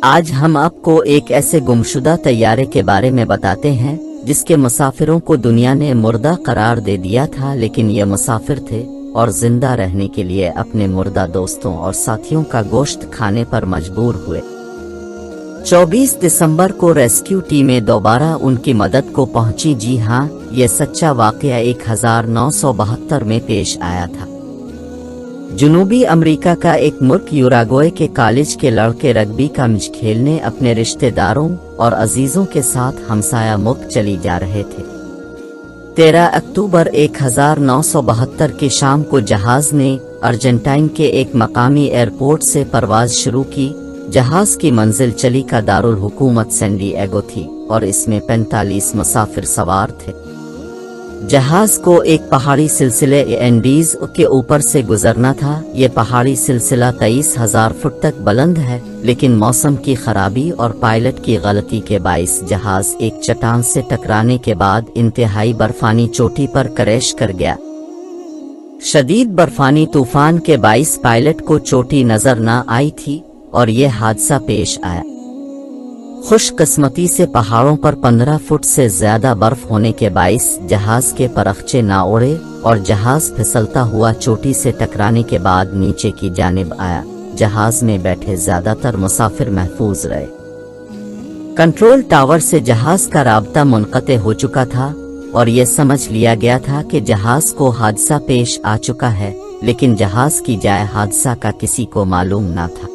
آج ہم آپ کو ایک ایسے گمشدہ طیارے کے بارے میں بتاتے ہیں جس کے مسافروں کو دنیا نے مردہ قرار دے دیا تھا، لیکن یہ مسافر تھے اور زندہ رہنے کے لیے اپنے مردہ دوستوں اور ساتھیوں کا گوشت کھانے پر مجبور ہوئے۔ 24 دسمبر کو ریسکیو ٹیمیں دوبارہ ان کی مدد کو پہنچی۔ جی ہاں، یہ سچا واقعہ 1972 میں پیش آیا تھا۔ جنوبی امریکہ کا ایک ملک یوراگوئے کے کالج کے لڑکے رگبی کا میچ کھیلنے اپنے رشتہ داروں اور عزیزوں کے ساتھ ہمسایہ ملک چلی جا رہے تھے۔ 13 اکتوبر 1972 کی شام کو جہاز نے ارجنٹائن کے ایک مقامی ایئرپورٹ سے پرواز شروع کی۔ جہاز کی منزل چلی کا دارالحکومت سین ڈیئگو تھی اور اس میں 45 مسافر سوار تھے۔ جہاز کو ایک پہاڑی سلسلے اینڈیز کے اوپر سے گزرنا تھا۔ یہ پہاڑی سلسلہ 23,000 فٹ تک بلند ہے، لیکن موسم کی خرابی اور پائلٹ کی غلطی کے باعث جہاز ایک چٹان سے ٹکرانے کے بعد انتہائی برفانی چوٹی پر کریش کر گیا۔ شدید برفانی طوفان کے باعث پائلٹ کو چوٹی نظر نہ آئی تھی اور یہ حادثہ پیش آیا۔ خوش قسمتی سے پہاڑوں پر 15 فٹ سے زیادہ برف ہونے کے باعث جہاز کے پرخچے نہ اڑے اور جہاز پھسلتا ہوا چوٹی سے ٹکرانے کے بعد نیچے کی جانب آیا۔ جہاز میں بیٹھے زیادہ تر مسافر محفوظ رہے۔ کنٹرول ٹاور سے جہاز کا رابطہ منقطع ہو چکا تھا اور یہ سمجھ لیا گیا تھا کہ جہاز کو حادثہ پیش آ چکا ہے، لیکن جہاز کی جائے حادثہ کا کسی کو معلوم نہ تھا۔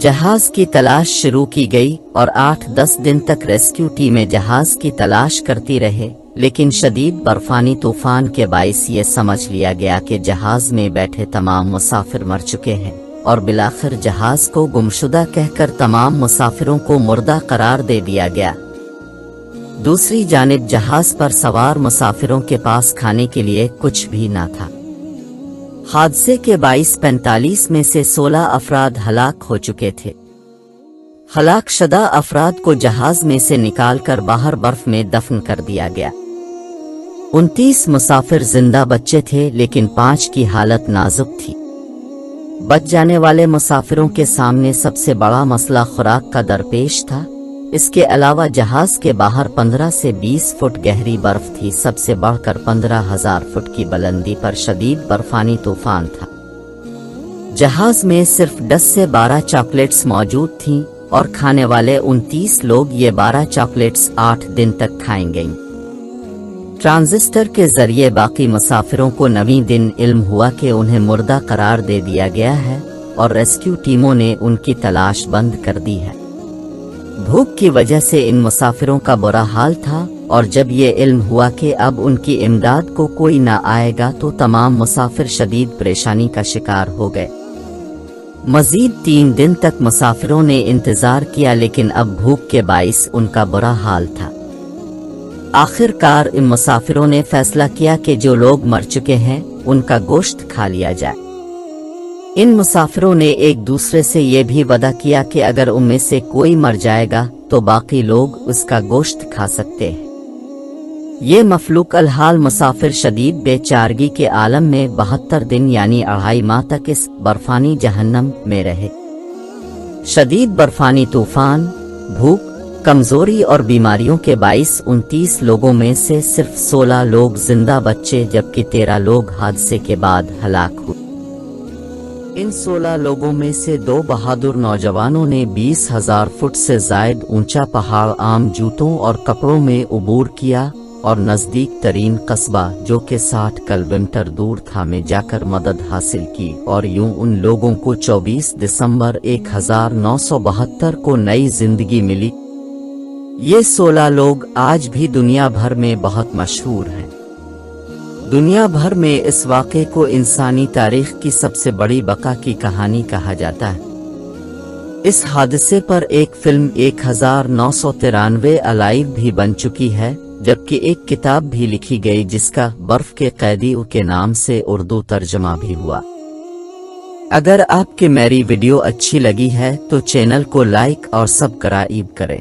جہاز کی تلاش شروع کی گئی اور 8-10 دن تک ریسکیو ٹیمیں جہاز کی تلاش کرتی رہے، لیکن شدید برفانی طوفان کے باعث یہ سمجھ لیا گیا کہ جہاز میں بیٹھے تمام مسافر مر چکے ہیں اور بالآخر جہاز کو گمشدہ کہہ کر تمام مسافروں کو مردہ قرار دے دیا گیا۔ دوسری جانب جہاز پر سوار مسافروں کے پاس کھانے کے لیے کچھ بھی نہ تھا۔ حادثے کے باعث 45 میں سے 16 افراد ہلاک ہو چکے تھے۔ ہلاک شدہ افراد کو جہاز میں سے نکال کر باہر برف میں دفن کر دیا گیا۔ 29 مسافر زندہ بچے تھے، لیکن 5 کی حالت نازک تھی۔ بچ جانے والے مسافروں کے سامنے سب سے بڑا مسئلہ خوراک کا درپیش تھا۔ اس کے علاوہ جہاز کے باہر 15 سے 20 فٹ گہری برف تھی۔ سب سے بڑھ کر 15,000 فٹ کی بلندی پر شدید برفانی طوفان تھا۔ جہاز میں صرف 10 سے 12 چاکلیٹس موجود تھیں اور کھانے والے 29 لوگ یہ 12 چاکلیٹس 8 دن تک کھائیں گے۔ ٹرانزسٹر کے ذریعے باقی مسافروں کو 9ویں دن علم ہوا کہ انہیں مردہ قرار دے دیا گیا ہے اور ریسکیو ٹیموں نے ان کی تلاش بند کر دی ہے۔ بھوک کی وجہ سے ان مسافروں کا برا حال تھا اور جب یہ علم ہوا کہ اب ان کی امداد کو کوئی نہ آئے گا تو تمام مسافر شدید پریشانی کا شکار ہو گئے۔ مزید 3 دن تک مسافروں نے انتظار کیا، لیکن اب بھوک کے باعث ان کا برا حال تھا۔ آخر کار ان مسافروں نے فیصلہ کیا کہ جو لوگ مر چکے ہیں ان کا گوشت کھا لیا جائے۔ ان مسافروں نے ایک دوسرے سے یہ بھی وعدہ کیا کہ اگر ان میں سے کوئی مر جائے گا تو باقی لوگ اس کا گوشت کھا سکتے ہیں۔ یہ مفلوک الحال مسافر شدید بے چارگی کے عالم میں 72 دن یعنی 2.5 ماہ تک اس برفانی جہنم میں رہے۔ شدید برفانی طوفان، بھوک، کمزوری اور بیماریوں کے باعث 29 لوگوں میں سے صرف 16 لوگ زندہ بچے، جبکہ 13 لوگ حادثے کے بعد ہلاک ہوئے۔ ان 16 لوگوں میں سے 2 بہادر نوجوانوں نے 20,000 فٹ سے زائد اونچا پہاڑ عام جوتوں اور کپڑوں میں عبور کیا اور نزدیک ترین قصبہ جو کہ 60 کلومیٹر دور تھا میں جا کر مدد حاصل کی، اور یوں ان لوگوں کو 24 دسمبر 1972 کو نئی زندگی ملی۔ یہ 16 لوگ آج بھی دنیا بھر میں بہت مشہور ہیں۔ دنیا بھر میں اس واقعے کو انسانی تاریخ کی سب سے بڑی بقا کی کہانی کہا جاتا ہے۔ اس حادثے پر ایک فلم 1993 الائیو بھی بن چکی ہے، جبکہ ایک کتاب بھی لکھی گئی جس کا برف کے قیدی کے نام سے اردو ترجمہ بھی ہوا۔ اگر آپ کی میری ویڈیو اچھی لگی ہے تو چینل کو لائک اور سبسکرائب کریں۔